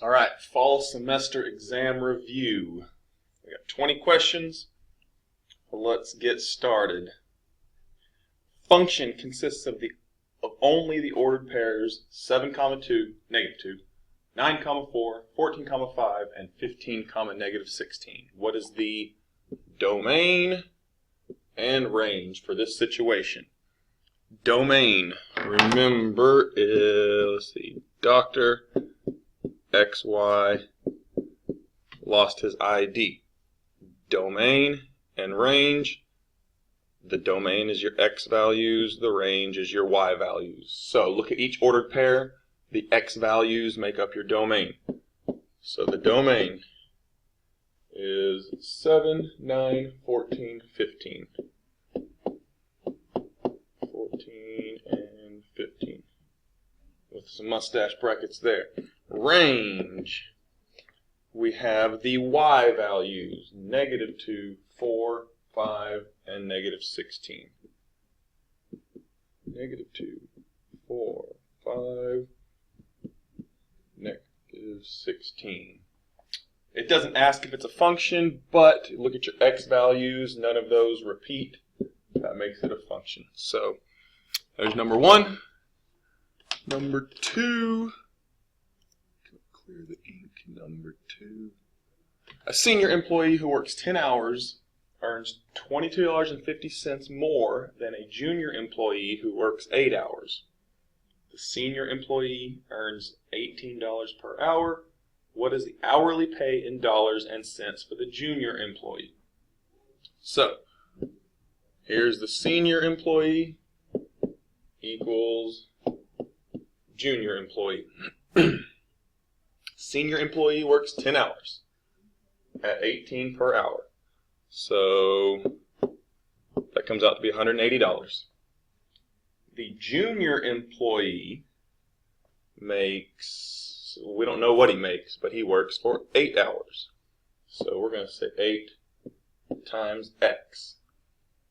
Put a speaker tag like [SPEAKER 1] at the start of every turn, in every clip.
[SPEAKER 1] All right, fall semester exam review. We got 20 questions. Let's get started. Function consists of only the ordered pairs 7, 2, -2, 9, 4, 14, 5, and 15, -16. What is the domain and range for this situation? Domain, remember, is, let's see, Dr. XY lost his ID. Domain and range. The domain is your X values, the range is your Y values. So look at each ordered pair. The X values make up your domain. So the domain is 7, 9, 14, 15. 14 and 15. With some mustache brackets there. Range. We have the Y values, -2, 4, 5, and -16. -2, 4, 5, -16. It doesn't ask if it's a function, but look at your X values. None of those repeat. That makes it a function. So there's number 1. Number 2. Clear the ink. Number 2. A senior employee who works 10 hours earns $22.50 more than a junior employee who works 8 hours. The senior employee earns $18 per hour. What is the hourly pay in dollars and cents for the junior employee? So, here's the senior employee equals junior employee. Senior employee works 10 hours at 18 per hour. So that comes out to be $180. The junior employee makes, we don't know what he makes, but he works for 8 hours. So we're going to say 8 times X.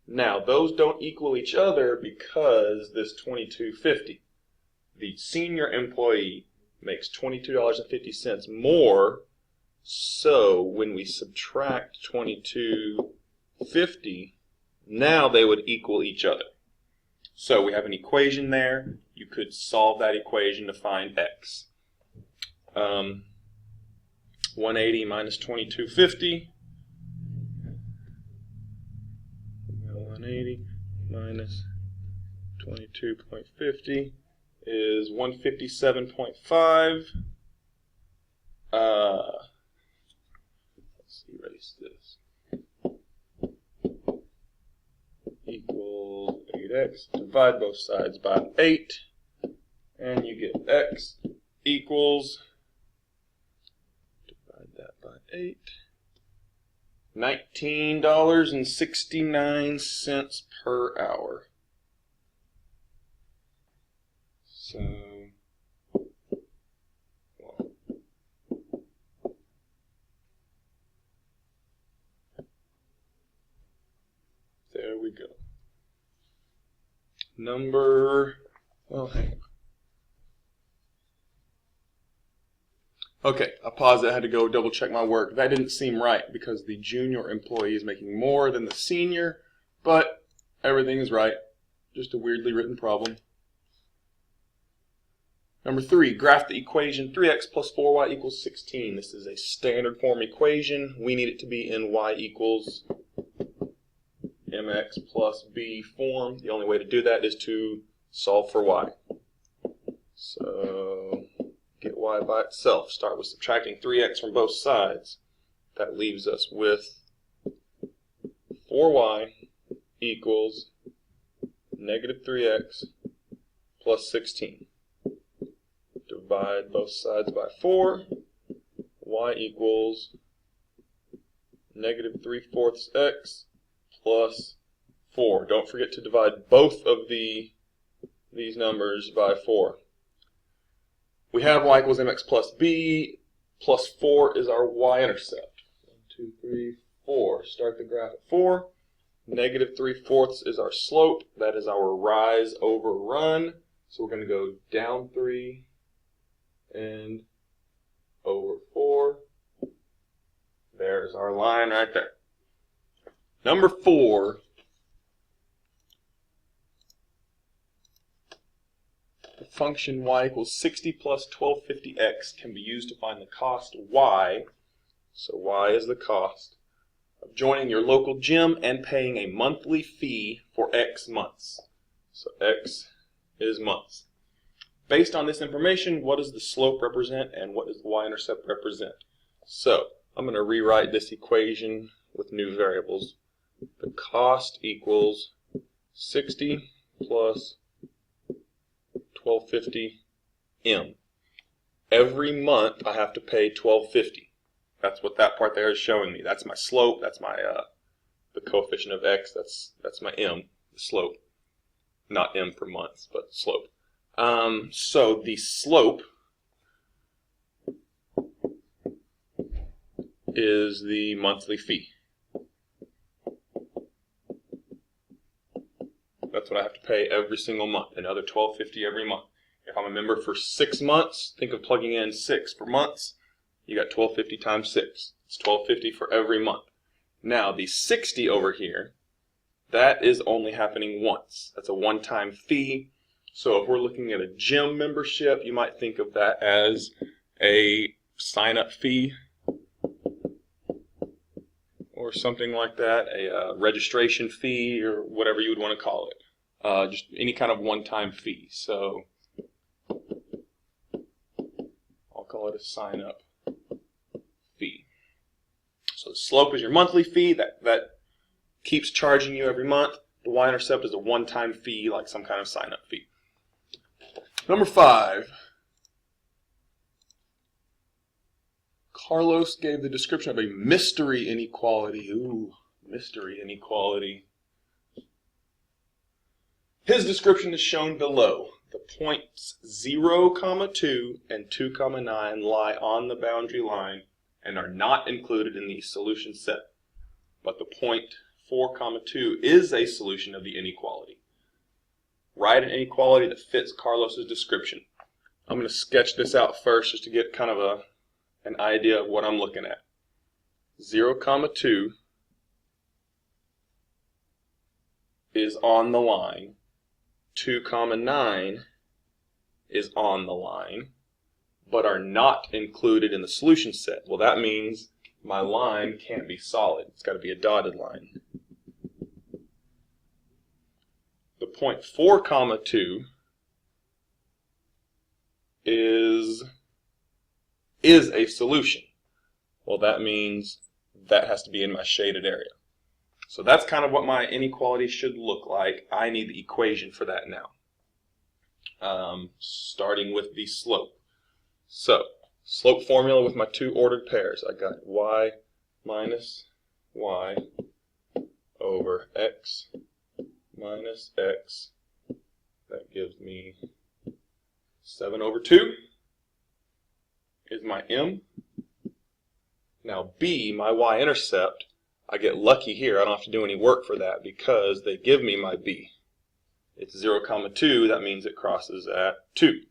[SPEAKER 1] Now those don't equal each other because this $22.50. The senior employee makes $22.50 more, so when we subtract $22.50, now they would equal each other. So we have an equation there. You could solve that equation to find X. 180 minus 22.50. 180 minus 22.50 is 157.5. Let's erase this. Equals 8x. Divide both sides by 8, and you get x equals, divide that by 8, $19.69 per hour. So, well, there we go. Hang on. Okay, I paused it. I had to go double check my work. That didn't seem right because the junior employee is making more than the senior, but everything is right. Just a weirdly written problem. Number 3, graph the equation 3x plus 4y equals 16. This is a standard form equation. We need it to be in y equals mx plus b form. The only way to do that is to solve for y. So get y by itself. Start with subtracting 3x from both sides. That leaves us with 4y equals -3x plus 16. Divide both sides by 4. Y equals -3/4 x plus 4. Don't forget to divide both of these numbers by 4. We have y equals mx plus b. Plus 4 is our y-intercept. 1, 2, 3, 4. Start the graph at 4. -3/4 is our slope. That is our rise over run. So we're going to go down 3 and over There's our line right there. Number 4. The function y equals 60 plus 1250x can be used to find the cost y, so y is the cost, of joining your local gym and paying a monthly fee for x months. So x is months. Based on this information, what does the slope represent and what does the y-intercept represent? So I'm going to rewrite this equation with new variables. The cost equals 60 plus 1250 m. Every month I have to pay 1250. That's what that part there is showing me. That's my slope. That's my the coefficient of x. That's my m, the slope. Not m for months, but slope. So the slope is the monthly fee. That's what I have to pay every single month, another $12.50 every month. If I'm a member for 6 months, think of plugging in 6 for months. You got $12.50 times 6. It's $12.50 for every month. Now the 60 over here, that is only happening once. That's a one-time fee. So if we're looking at a gym membership, you might think of that as a sign-up fee or something like that, a registration fee or whatever you would want to call it. Just any kind of one-time fee. So I'll call it a sign-up fee. So the slope is your monthly fee that keeps charging you every month. The y-intercept is a one-time fee, like some kind of sign-up fee. Number 5. Carlos gave the description of a mystery inequality. Ooh, mystery inequality. His description is shown below. The points 0, 2 and 2, 9 lie on the boundary line and are not included in the solution set. But the point 4, 2 is a solution of the inequality. Write an inequality that fits Carlos's description. I'm going to sketch this out first just to get kind of an idea of what I'm looking at. 0, 2 is on the line. 2, 9 is on the line, but are not included in the solution set. Well, that means my line can't be solid. It's got to be a dotted line. The point 4, 2 is a solution. Well, that means that has to be in my shaded area. So that's kind of what my inequality should look like. I need the equation for that now. Starting with the slope. So, slope formula with my 2 ordered pairs. I got y minus y over x minus x. That gives me 7 over 2 is my m. Now b, my y-intercept, I get lucky here. I don't have to do any work for that because they give me my b. It's 0, 2. That means it crosses at 2.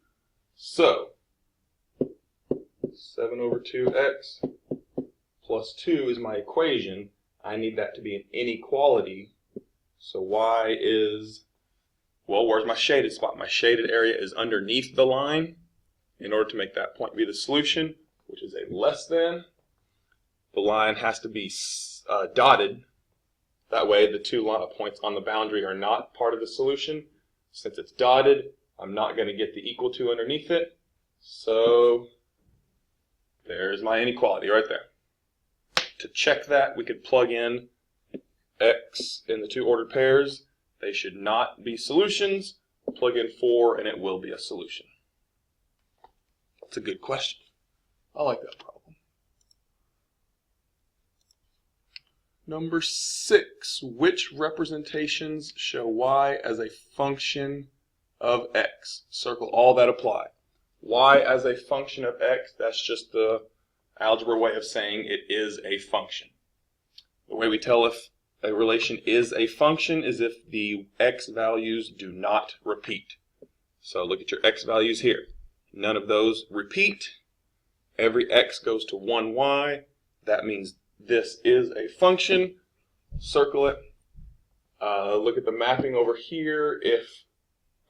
[SPEAKER 1] So 7 over 2x plus 2 is my equation. I need that to be an inequality. So y is, well, where's my shaded spot? My shaded area is underneath the line. In order to make that point be the solution, which is a less than, the line has to be dotted. That way the 2 points on the boundary are not part of the solution. Since it's dotted, I'm not going to get the equal to underneath it. So there's my inequality right there. To check that, we could plug in x in the 2 ordered pairs. They should not be solutions. Plug in 4 and it will be a solution. That's a good question. I like that problem. Number 6. Which representations show y as a function of x? Circle all that apply. Y as a function of x, that's just the algebra way of saying it is a function. The way we tell if a relation is a function is if the x values do not repeat. So look at your x values here. None of those repeat. Every x goes to 1y. That means this is a function. Circle it. Look at the mapping over here. If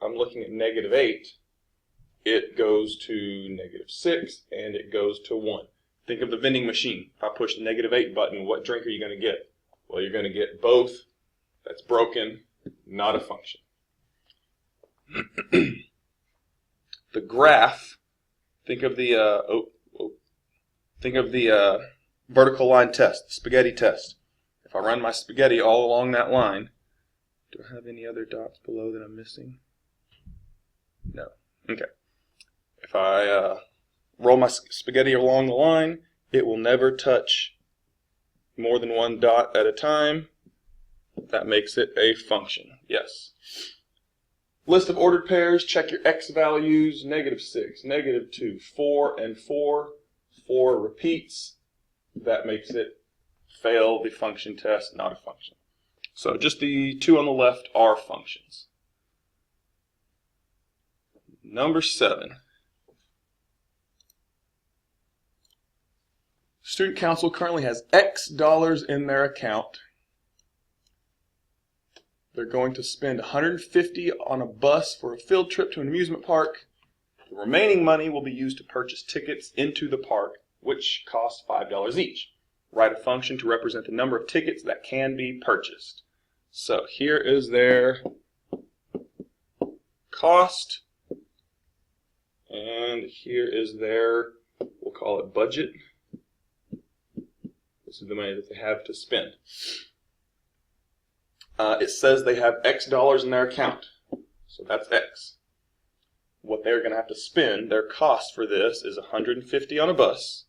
[SPEAKER 1] I'm looking at -8, it goes to -6 and it goes to 1. Think of the vending machine. If I push the -8 button, what drink are you going to get? Well, you're going to get both. That's broken, not a function. The graph, think of the vertical line test, the spaghetti test. If I run my spaghetti all along that line, do I have any other dots below that I'm missing? No. Okay. If I roll my spaghetti along the line, it will never touch more than one dot at a time. That makes it a function. Yes. List of ordered pairs, check your x values, -6, -2, 4, and 4. 4 repeats. That makes it fail the function test, not a function. So just the two on the left are functions. Number 7. Student Council currently has X dollars in their account. They're going to spend $150 on a bus for a field trip to an amusement park. The remaining money will be used to purchase tickets into the park, which cost $5 each. Write a function to represent the number of tickets that can be purchased. So here is their cost, and here is their, we'll call it budget. This is the money that they have to spend. It says they have X dollars in their account, so that's X. What they're going to have to spend, their cost for this is $150 on a bus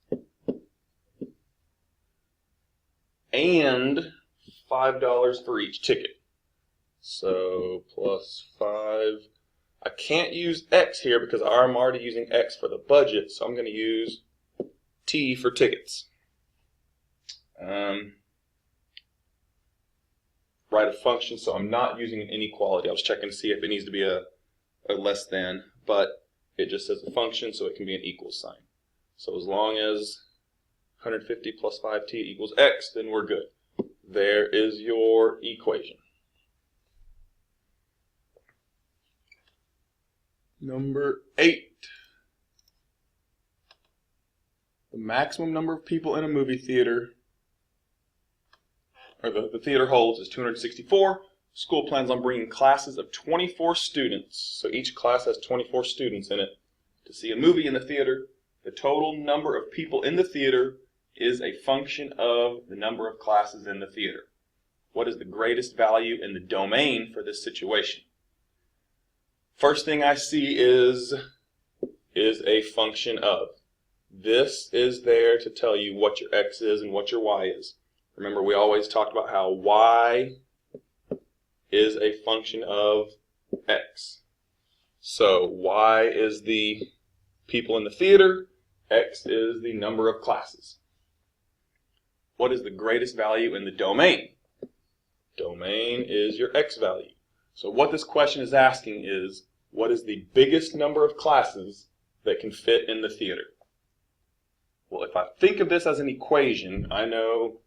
[SPEAKER 1] and $5 for each ticket. So plus 5. I can't use X here because I'm already using X for the budget, so I'm going to use T for tickets. Write a function, so I'm not using an inequality. I was checking to see if it needs to be a less than, but it just says a function, so it can be an equal sign. So as long as 150 plus 5t equals x, then we're good. There is your equation. Number 8. The maximum number of people in a movie theater, or the theater holds, is 264. School plans on bringing classes of 24 students, so each class has 24 students in it, to see a movie in the theater. The total number of people in the theater is a function of the number of classes in the theater. What is the greatest value in the domain for this situation? First thing I see is a function of. This is there to tell you what your x is and what your y is. Remember, we always talked about how y is a function of x. So y is the people in the theater, x is the number of classes. What is the greatest value in the domain? Domain is your x value. So what this question is asking is, what is the biggest number of classes that can fit in the theater? Well, if I think of this as an equation, I know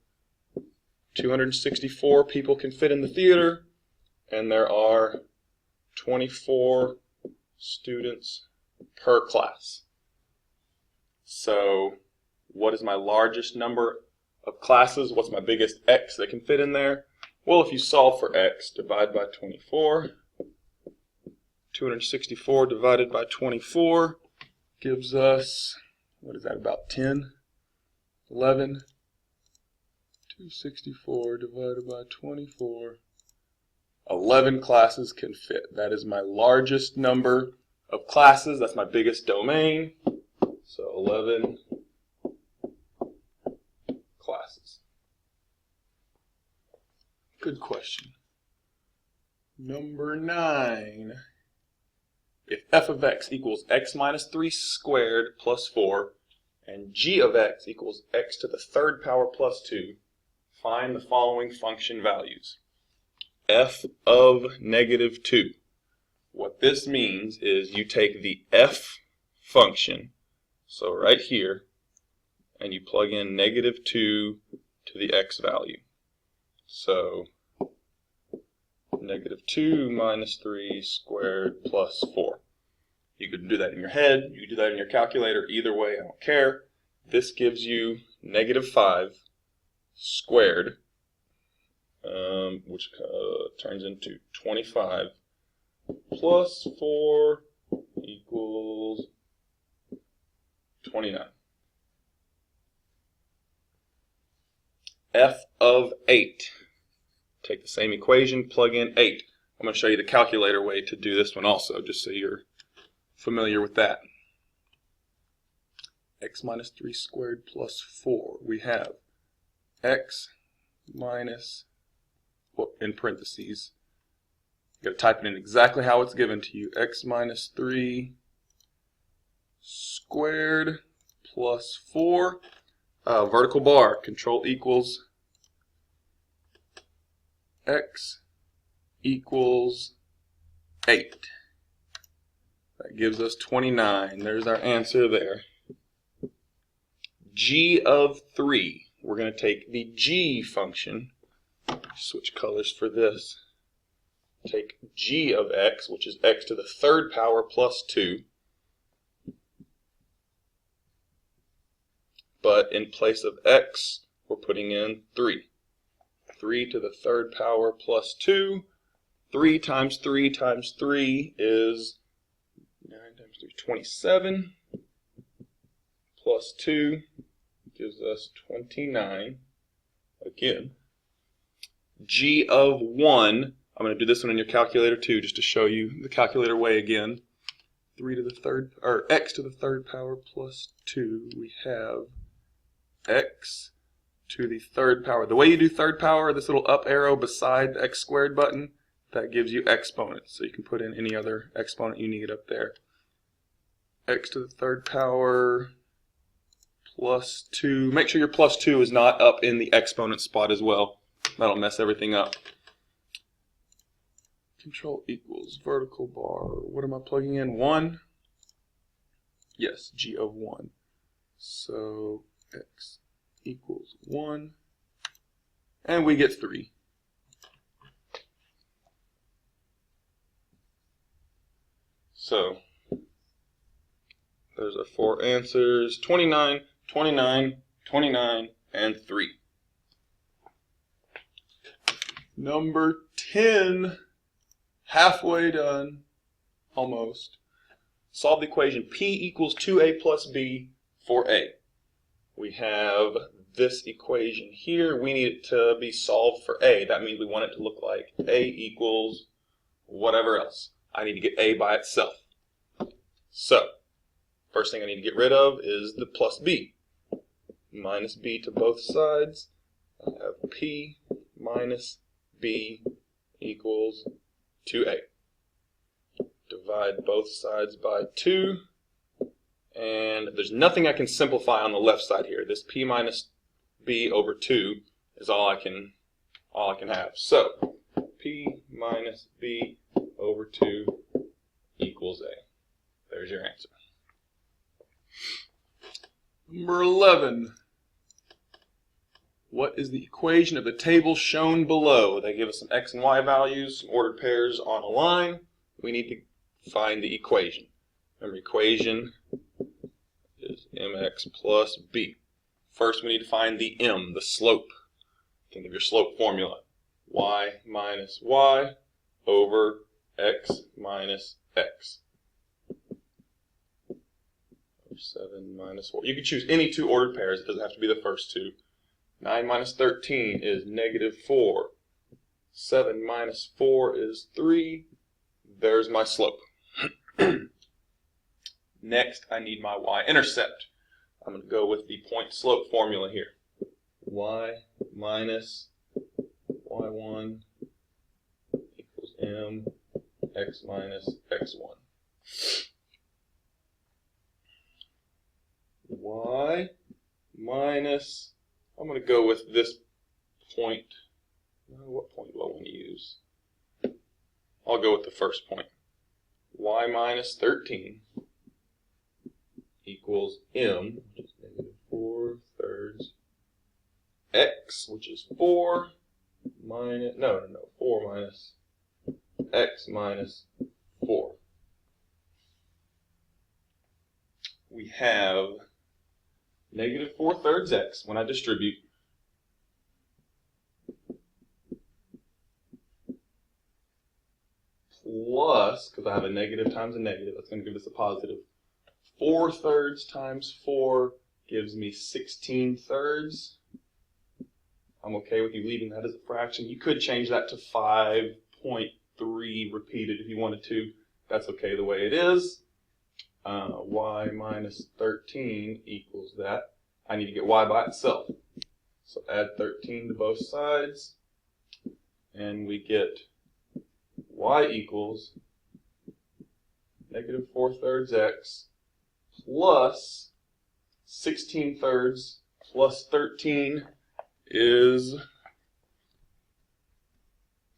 [SPEAKER 1] 264 people can fit in the theater, and there are 24 students per class. So what is my largest number of classes? What's my biggest x that can fit in there? Well, if you solve for x, divide by 24. 264 divided by 24 gives us, what is that, about 10? 11. 264 divided by 24. 11 classes can fit. That is my largest number of classes. That's my biggest domain. So 11 classes. Good question. Number 9. If f of x equals x minus 3 squared plus 4, and g of x equals x to the third power plus 2, find the following function values. F of -2. What this means is you take the f function, so right here, and you plug in -2 to the x value. So -2 minus 3 squared plus 4. You could do that in your head, you could do that in your calculator, either way, I don't care. This gives you -5 squared, which turns into 25 plus 4 equals 29. F of 8. Take the same equation, plug in 8. I'm going to show you the calculator way to do this one also, just so you're familiar with that. X minus 3 squared plus 4. We have x minus, well, in parentheses, you got to type it in exactly how it's given to you. X minus 3 squared plus 4. Vertical bar, control equals x equals 8. That gives us 29. There's our answer there. G of 3. We're going to take the g function. Switch colors for this. Take g of x, which is x to the third power plus 2. But in place of x, we're putting in 3. 3 to the third power plus 2. 3 times 3 times 3 is 9 times 3, 27. Plus 2 gives us 29. Again. G of 1. I'm going to do this one in your calculator too, just to show you the calculator way again. 3 to the third, or x to the third power plus 2. We have x to the third power. The way you do third power, this little up arrow beside the x squared button, that gives you exponents. So you can put in any other exponent you need up there. X to the third power plus 2. Make sure your plus 2 is not up in the exponent spot as well. That'll mess everything up. Control equals vertical bar. What am I plugging in? 1? Yes, g of 1. So x equals 1. And we get 3. So there's our 4 answers. 29, 29, 29, and 3. Number 10. Halfway done. Almost. Solve the equation P equals 2a plus b for a. We have this equation here. We need it to be solved for a. That means we want it to look like a equals whatever else. I need to get a by itself. So, first thing I need to get rid of is the plus b. Minus b to both sides. I have p minus b equals 2a. Divide both sides by 2. And there's nothing I can simplify on the left side here. This p minus b over 2 is all I can have. So, p minus b over 2 equals a. There's your answer. Number 11. What is the equation of the table shown below? They give us some x and y values, some ordered pairs on a line. We need to find the equation. Remember, equation is mx plus b. First, we need to find the m, the slope. Think of your slope formula. Y minus y over x minus x. 7 minus 4. You can choose any two ordered pairs. It doesn't have to be the first two. 9 minus 13 is -4. 7 minus 4 is 3. There's my slope. Next, I need my y-intercept. I'm going to go with the point slope formula here. Y minus y1 equals m x minus x1. Y minus, I'm going to go with this point. What point do I want to use? I'll go with the first point. Y minus 13 equals m, which is -4 thirds, x x, which is 4 minus, 4 minus x minus 4. We have negative 4/3 x when I distribute, plus, because I have a negative times a negative, that's going to give us a positive. 4/3 times 4 gives me 16/3. I'm okay with you leaving that as a fraction. You could change that to 5.3 repeated if you wanted to. That's okay the way it is. Y minus 13 equals that. I need to get y by itself. So add 13 to both sides, and we get y equals negative 4/3 x plus 16/3 plus 13 is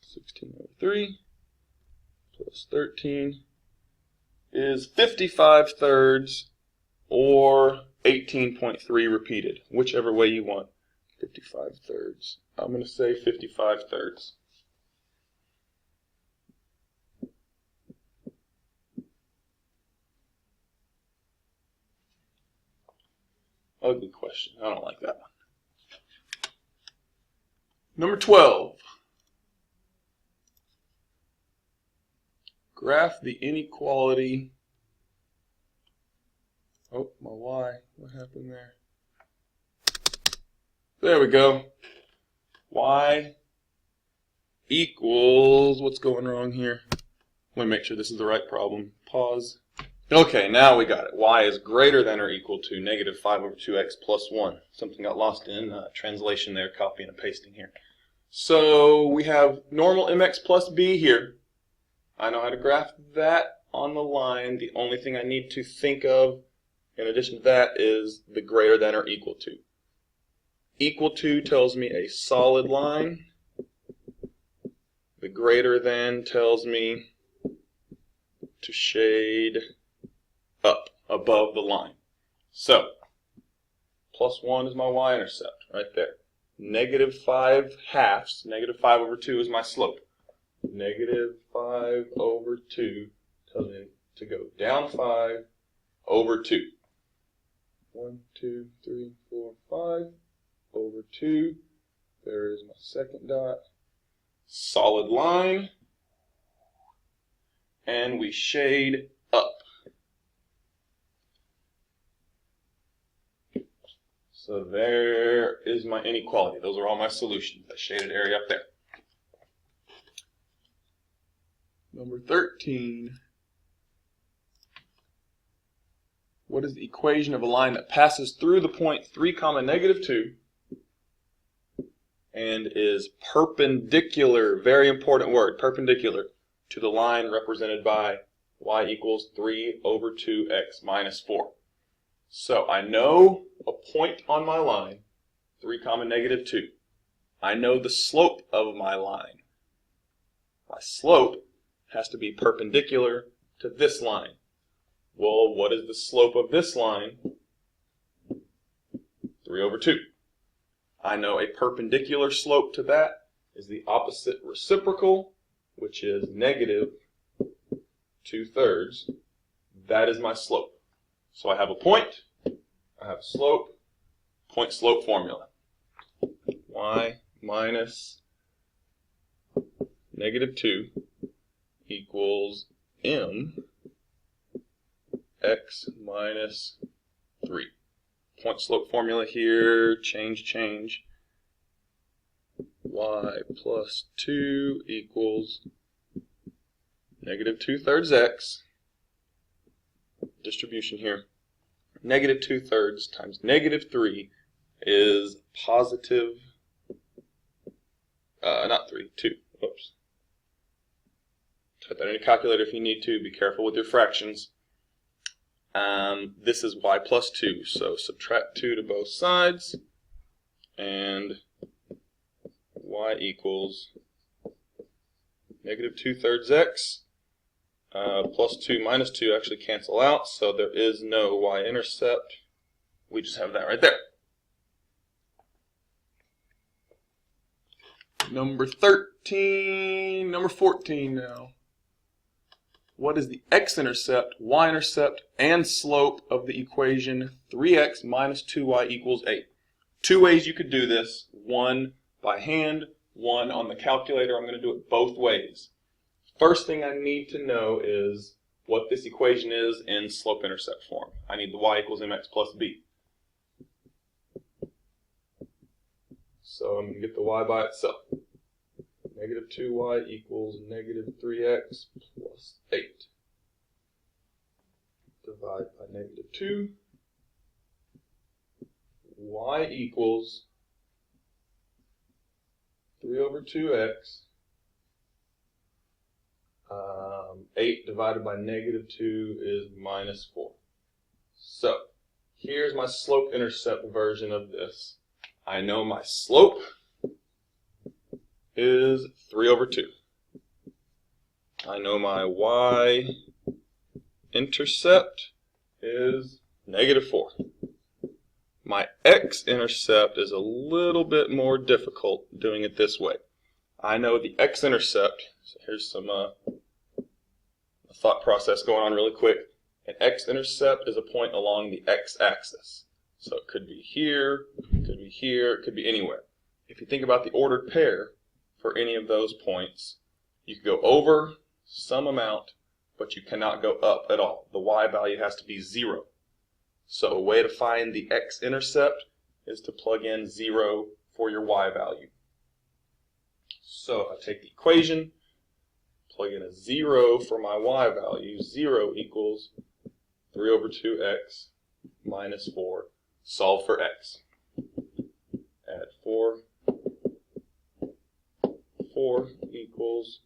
[SPEAKER 1] 16/3 plus 13 is 55/3 or 18.3 repeated, whichever way you want. 55/3. I'm going to say 55/3. Ugly question. I don't like that one. Number 12. Graph the inequality. Oh, my y. What happened there? There we go. Y equals, what's going wrong here? Let me make sure this is the right problem. Pause. Okay, now we got it. Y is greater than or equal to negative 5/2x plus 1. Something got lost in translation there, copying and pasting here. So we have normal mx plus b here. I know how to graph that on the line. The only thing I need to think of in addition to that is the greater than or equal to. Equal to tells me a solid line. The greater than tells me to shade up above the line. So, plus 1 is my y-intercept right there. Negative 5/2, negative 5/2 is my slope. Negative 5/2 tells me to go down 5/2. 1, 2, 3, 4, 5/2. There is my second dot. Solid line. And we shade up. So there is my inequality. Those are all my solutions. That shaded area up there. Number 13. What is the equation of a line that passes through the point 3, -2 and is perpendicular, very important word, perpendicular, to the line represented by y equals 3/2x minus 4. So I know a point on my line, 3, -2. I know the slope of my line. My slope has to be perpendicular to this line. Well, what is the slope of this line? 3/2. I know a perpendicular slope to that is the opposite reciprocal, which is negative 2/3. That is my slope. So I have a point, I have a slope, point-slope formula. Y minus -2 equals m x minus 3. Point-slope formula here, change. Y plus 2 equals negative 2/3 x. Distribution here. Negative 2/3 times negative 3 is positive, not 3, 2. Oops. Type that in a calculator if you need to. Be careful with your fractions. This is y plus 2, so subtract 2 to both sides, and y equals negative 2/3 x. Plus 2 minus 2 actually cancel out, so there is no y-intercept. We just have that right there. Number 13, number 14 now. What is the x-intercept, y-intercept, and slope of the equation 3x minus 2y equals 8? Two ways you could do this. One by hand, one on the calculator. I'm going to do it both ways. First thing I need to know is what this equation is in slope-intercept form. I need the y equals mx plus b. So I'm going to get the y by itself. Negative 2y equals negative 3x plus 8. Divide by negative 2. Y equals 3 over 2x. 8 divided by negative 2 is minus 4. So here's my slope-intercept version of this. I know my slope is 3 over 2. I know my y-intercept is negative 4. My x-intercept is a little bit more difficult doing it this way. I know the x-intercept, so here's some thought process going on really quick. An x-intercept is a point along the x-axis. So it could be here, it could be here, it could be anywhere. If you think about the ordered pair for any of those points, you can go over some amount, but you cannot go up at all. The y value has to be 0. So a way to find the x-intercept is to plug in 0 for your y value. So if I take the equation, plug in a 0 for my y value, 0 equals 3 over 2x minus 4. Solve for x. Add 4. 4 equals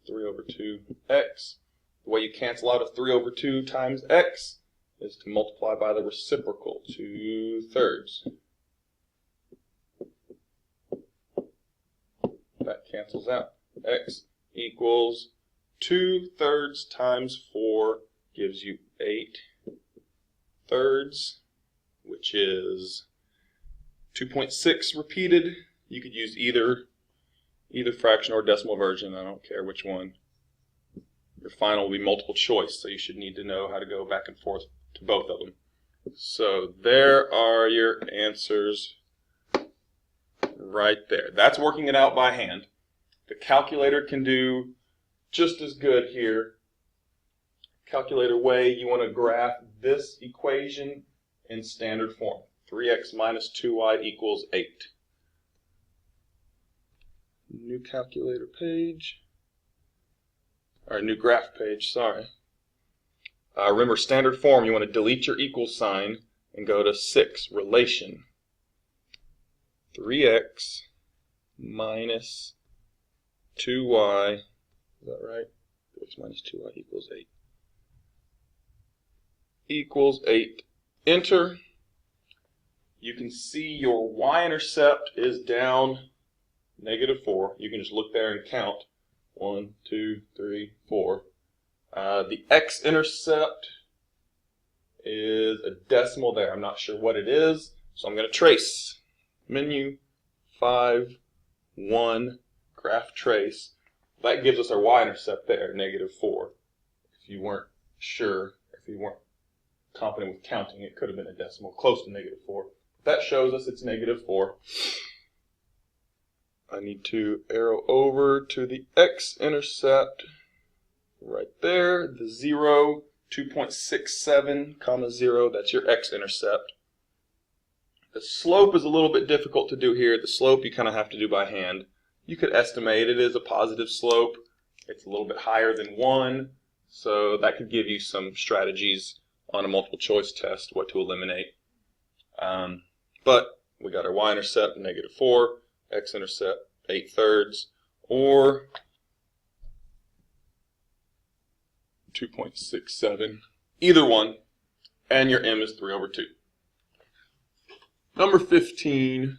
[SPEAKER 1] 3 over 2x. The way you cancel out a 3 over 2 times x is to multiply by the reciprocal, 2/3. That cancels out. X equals 2/3 times 4 gives you 8/3, which is 2.6 repeated. You could use either fraction or decimal version. I don't care which one. Your final will be multiple choice, so you should need to know how to go back and forth to both of them. So there are your answers right there. That's working it out by hand. The calculator can do just as good here. Calculator way, you want to graph this equation in standard form. 3x minus 2y equals 8. New calculator page. Or new graph page, sorry. Remember, standard form, you want to delete your equal sign and go to 6, relation. 3x minus 2y, is that right? 3x minus 2y equals 8. Equals 8. Enter. You can see your y-intercept is down negative 4. You can just look there and count. 1, 2, 3, 4. The x-intercept is a decimal there. I'm not sure what it is, so I'm going to trace. Menu, 5, 1, graph trace. That gives us our y-intercept there, negative 4. If you weren't sure, if you weren't confident with counting, it could have been a decimal close to negative 4. That shows us it's negative 4. I need to arrow over to the x-intercept right there, the 0, 2.67 comma 0, that's your x-intercept. The slope is a little bit difficult to do here. The slope you kind of have to do by hand. You could estimate it is a positive slope. It's a little bit higher than 1, so that could give you some strategies on a multiple choice test, what to eliminate. But we got our y-intercept, negative 4, x-intercept, 8/3, or 2.67. Either one, and your m is 3 over 2. Number 15.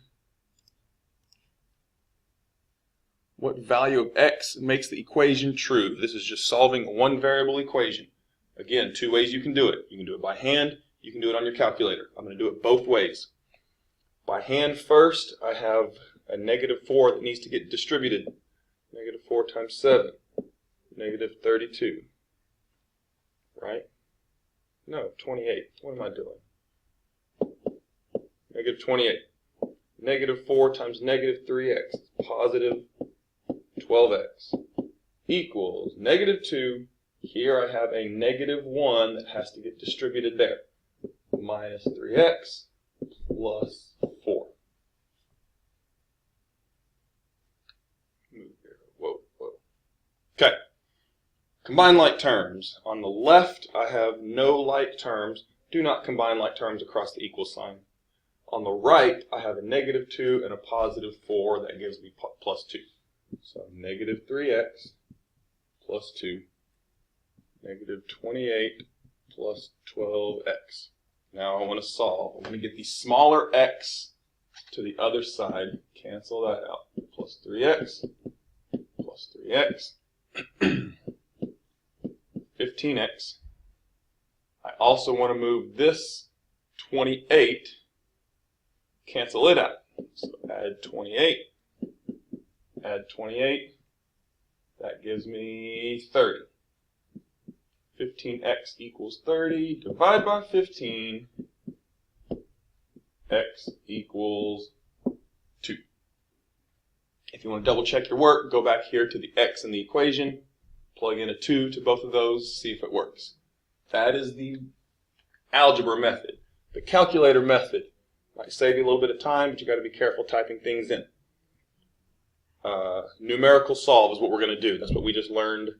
[SPEAKER 1] What value of x makes the equation true? This is just solving a one variable equation. Again, two ways you can do it. You can do it by hand, you can do it on your calculator. I'm going to do it both ways. By hand first, I have a negative 4 that needs to get distributed. Negative 4 times 7, negative 32. Right? No, 28. What am I doing? Negative 28. Negative 4 times negative 3x, positive 12x, equals negative 2. Here I have a negative 1 that has to get distributed there. Minus 3x plus 4. Move here. Whoa, whoa. Okay. Combine like terms. On the left, I have no like terms. Do not combine like terms across the equal sign. On the right, I have a negative 2 and a positive 4. That gives me plus 2. So negative 3x plus 2. Negative 28 plus 12x. Now I want to solve. I want to get the smaller x to the other side. Cancel that out. Plus 3x plus 3x. 15x. I also want to move this 28. Cancel it out. So add 28. Add 28. That gives me 30. 15x equals 30. Divide by 15. X equals 2. If you want to double check your work, go back here to the x in the equation. Plug in a 2 to both of those. See if it works. That is the algebra method. The calculator method might save you a little bit of time, but you got to be careful typing things in. Numerical solve is what we're going to do. That's what we just learned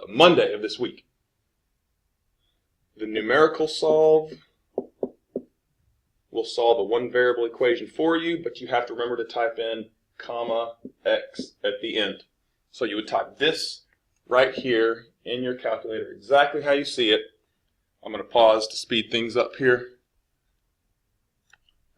[SPEAKER 1] Monday of this week. The numerical solve will solve a one variable equation for you, but you have to remember to type in comma x at the end. So you would type this right here in your calculator exactly how you see it. I'm going to pause to speed things up here.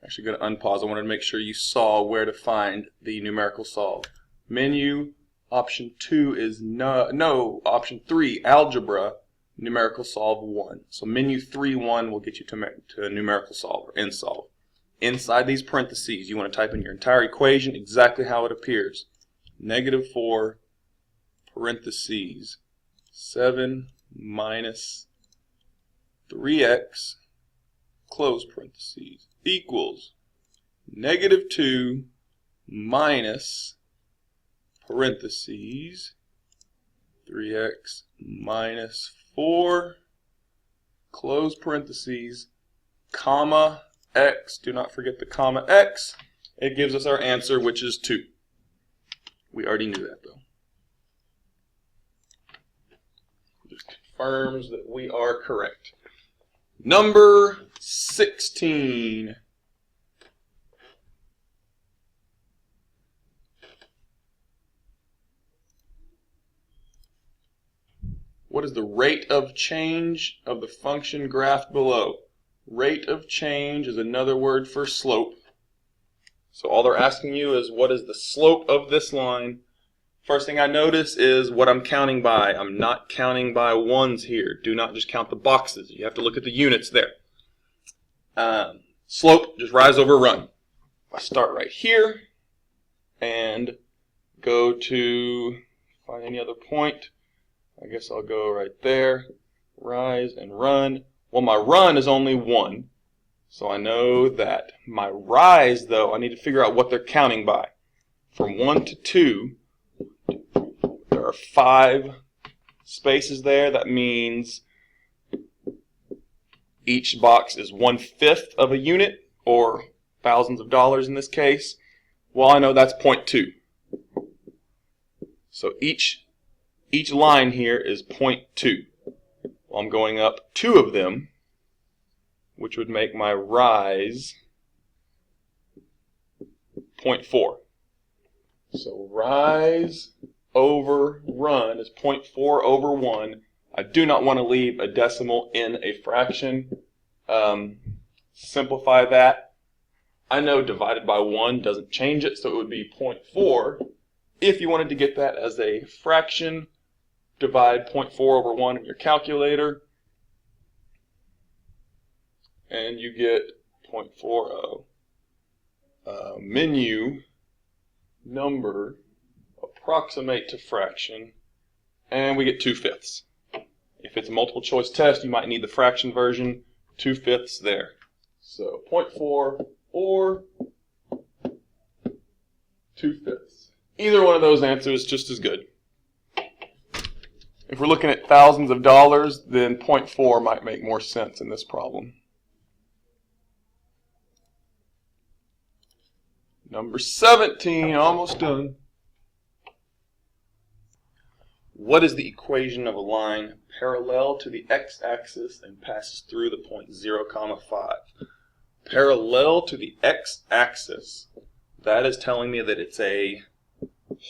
[SPEAKER 1] Actually going to unpause. I wanted to make sure you saw where to find the numerical solve. Menu, option 2 is no, option 3, algebra, numerical solve 1. So menu 3-1 will get you to a numerical solve or nsolve. Inside these parentheses, you want to type in your entire equation exactly how it appears. Negative 4 parentheses 7 minus 3x close parentheses equals negative 2 minus parentheses 3x minus 4 close parentheses comma x. Do not forget the comma x. It gives us our answer, which is 2. We already knew that though. Just confirms that we are correct. Number 16. What is the rate of change of the function graphed below? Rate of change is another word for slope. So all they're asking you is what is the slope of this line? First thing I notice is what I'm counting by. I'm not counting by ones here. Do not just count the boxes. You have to look at the units there. Slope, just rise over run. I start right here and go to, find any other point. I guess I'll go right there, rise and run. Well, my run is only 1. So I know that my rise, though, I need to figure out what they're counting by. From 1 to 2, there are 5 spaces there. That means each box is 1/5 of a unit, or thousands of dollars in this case. Well, I know that's 0.2. So each line here is 0.2. Well, I'm going up 2 of them, which would make my rise 0.4. So rise over run is 0.4 over 1. I do not want to leave a decimal in a fraction. Simplify that. I know divided by 1 doesn't change it, so it would be 0.4. If you wanted to get that as a fraction, divide 0.4 over 1 in your calculator, and you get 0.40. menu number approximate to fraction, and we get 2/5. If it's a multiple choice test, you might need the fraction version, 2/5 there. So 0.4 or 2/5. Either one of those answers is just as good. If we're looking at thousands of dollars, then 0.4 might make more sense in this problem. Number 17, almost done. What is the equation of a line parallel to the x-axis and passes through the point 0, 5? Parallel to the x-axis, that is telling me that it's a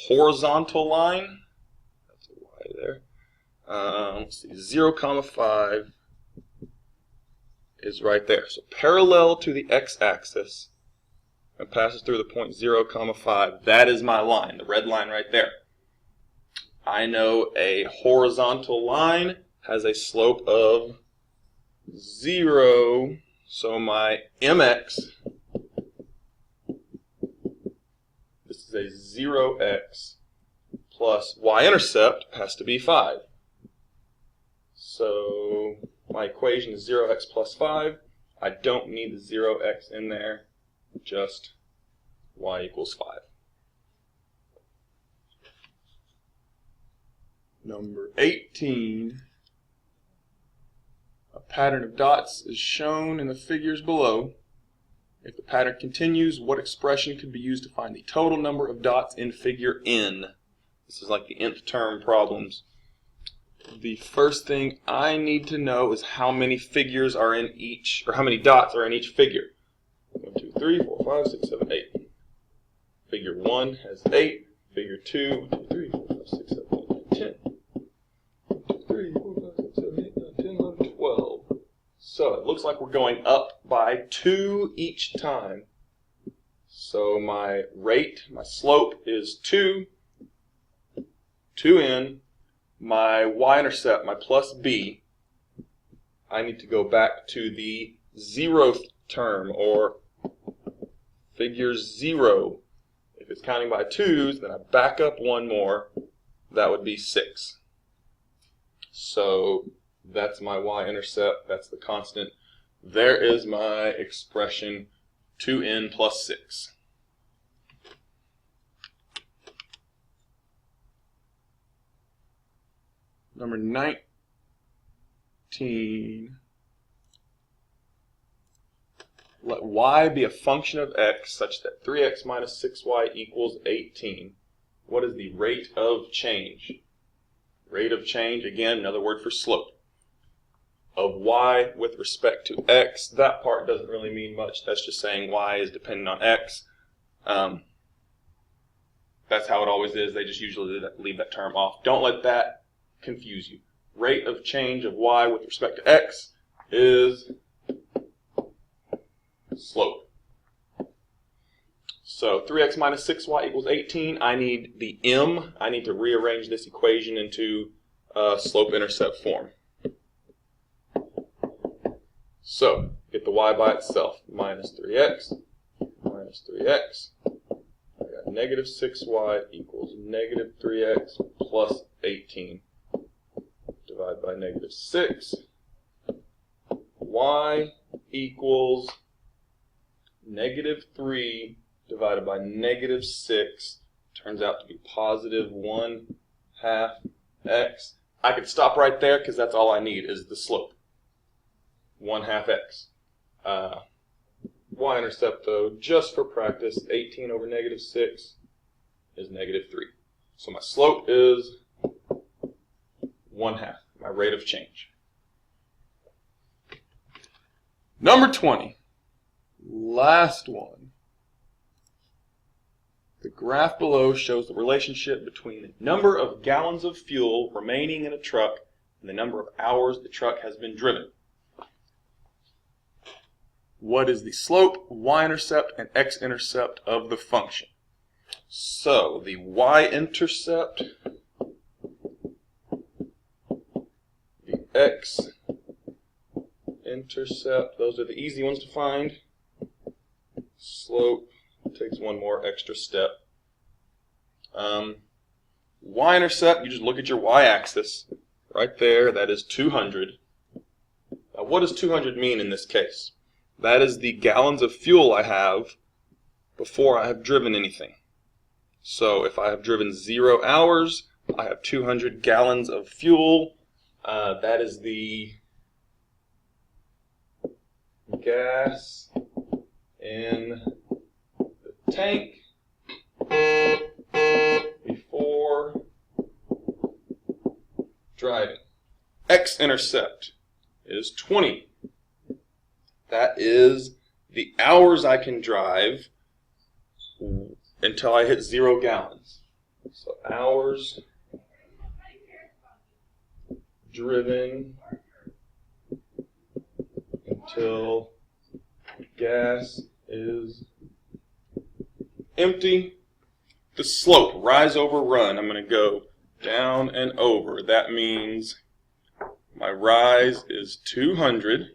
[SPEAKER 1] horizontal line. That's a y there. Let's see, 0, 5 is right there. So parallel to the x-axis and passes through the point 0, 5. That is my line, the red line right there. I know a horizontal line has a slope of 0, so my mx, this is a 0x plus y-intercept has to be 5. So my equation is 0x plus 5. I don't need the 0x in there, just y equals 5. Number 18, a pattern of dots is shown in the figures below. If the pattern continues, what expression could be used to find the total number of dots in figure N? This is like the nth term problems. The first thing I need to know is how many figures are in each, or how many dots are in each figure. 1, 2, 3, 4, 5, 6, 7, 8. Figure 1 has 8. Figure 2, 1, 2, 3, 4, 5, 6, 7, 8, 9, 10. 1, 2, 3, 4, 5, 6, 7, 8, 9, 10, 11, 12. So it looks like we're going up by 2 each time. So my rate, my slope is 2, 2n. My y-intercept, my plus b, I need to go back to the 0th term, or figure 0. If it's counting by 2's, then I back up one more. That would be 6. So that's my y-intercept. That's the constant. There is my expression 2n plus 6. Number 19. Let y be a function of x such that 3x minus 6y equals 18. What is the rate of change? Rate of change, again, another word for slope, of y with respect to x. That part doesn't really mean much. That's just saying y is dependent on x. That's how it always is. They just usually leave that term off. Don't let that confuse you. Rate of change of y with respect to x is slope. So 3x minus 6y equals 18. I need the m. I need to rearrange this equation into slope-intercept form. So get the y by itself. Minus 3x minus 3x. I got negative 6y equals negative 3x plus 18. Divide by negative 6. Y equals negative 3 divided by negative 6. Turns out to be positive 1/2 x. I could stop right there because that's all I need is the slope. 1/2 x. Y-intercept, though, just for practice, 18 over negative 6 is negative 3. So my slope is 1/2, my rate of change. Number 20, last one. The graph below shows the relationship between the number of gallons of fuel remaining in a truck and the number of hours the truck has been driven. What is the slope, y-intercept, and x-intercept of the function? So the y-intercept, the x-intercept, those are the easy ones to find. Slope takes one more extra step. Y-intercept, you just look at your y-axis. Right there, that is 200. Now, what does 200 mean in this case? That is the gallons of fuel I have before I have driven anything. So if I have driven 0 hours, I have 200 gallons of fuel. That is the gas in the tank before driving. X-intercept is 20. That is the hours I can drive until I hit 0 gallons. So hours driven until gas is empty. The slope, rise over run, I'm going to go down and over. That means my rise is 200,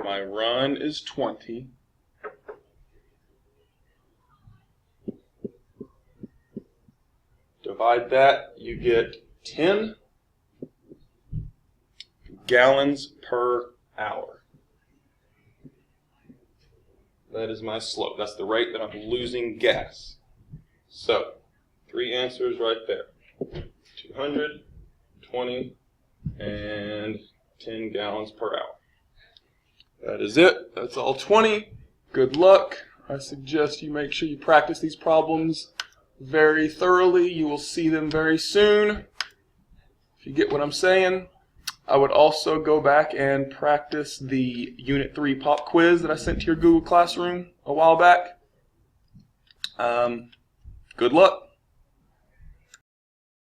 [SPEAKER 1] my run is 20. Divide that, you get 10 gallons per hour. That is my slope. That's the rate that I'm losing gas. So, 3 answers right there. 200, 20, and 10 gallons per hour. That is it. That's all 20. Good luck. I suggest you make sure you practice these problems very thoroughly. You will see them very soon. If you get what I'm saying. I would also go back and practice the Unit 3 pop quiz that I sent to your Google Classroom a while back. Good luck.